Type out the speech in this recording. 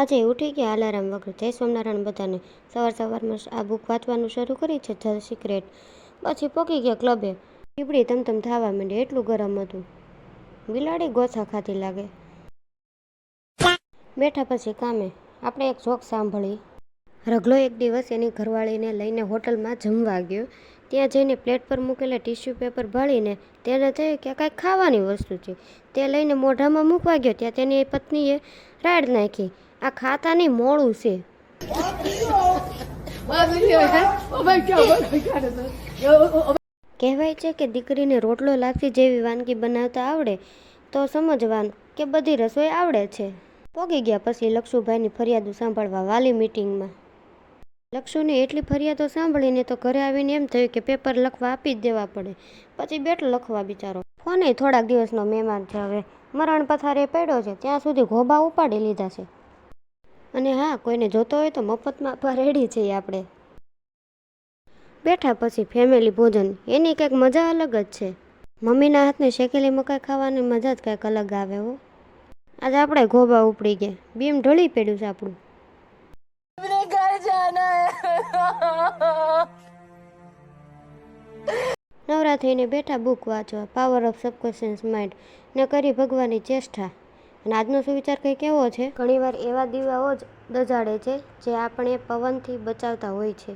આજે ઉઠી ગયા અલાર્મ વગર. જય સ્વામિનારાયણ બધાને. સવારમાં આ બુક વાંચવાનું શરૂ કરી છે, ધ સિક્રેટ. પછી પોકી ગયા ક્લબે. પીપળી તમતમ થવા માંડી, એટલું ગરમ હતું. બિલાડી ગોથા ખાતી લાગે. બેઠા પછી કામે. આપણે એક જોક સાંભળી. રઘલો એક દિવસ એની ઘરવાળીને લઈને હોટલમાં જમવા ગયો. ત્યાં જઈને પ્લેટ પર મૂકેલા ટીશ્યુ પેપર ભાળીને તેને થયું કે કાંઈક ખાવાની વસ્તુ છે. તે લઈને મોઢામાં મૂકવા ગયો ત્યાં તેની પત્નીએ રાડ નાખી, આ ખાતાની મોડું છે. કહેવાય છે કે દીકરીને રોટલો લાપસી જેવી વાનગી બનાવતા આવડે તો સમજવાનું કે બધી રસોઈ આવડે છે. પોગી ગયા પછી લક્ષુભાઈની ફરિયાદો સાંભળવા વાલી મિટિંગમાં. લક્ષુની એટલી ફરિયાદો સાંભળીને તો ઘરે આવીને એમ થયું કે પેપર લખવા આપી જ દેવા પડે. પછી બેઠો લખવા બિચારો. ફોને થોડાક દિવસનો મહેમાન છે. હવે મરણ પથારે પડ્યો છે ત્યાં સુધી ઘોબા ઉપાડી લીધા છે. અને હા, કોઈને જોતો હોય તો મફતમાં આપવા રેડી છીએ આપણે. બેઠા પછી ફેમિલી ભોજન, એની કંઈક મજા અલગ જ છે. મમ્મીના હાથને શેકેલી મકાઈ ખાવાની મજા જ કંઈક અલગ આવે હો. આજે આપણે ઘોબા ઉપડી ગયા. બીમ ઢળી પડ્યું છે આપણું. નવરા થઈને બેઠા બુક વાંચવા, પાવર ઓફ સબકોન્શિયસ માઇન્ડ ને કરી ભગવાનની ચેષ્ટા. અને આજનો સુવિચાર કંઈક એવો છે, ઘણીવાર એવા દીવાઓ જ દજાડે છે જે આપણે પવનથી બચાવતા હોય છે.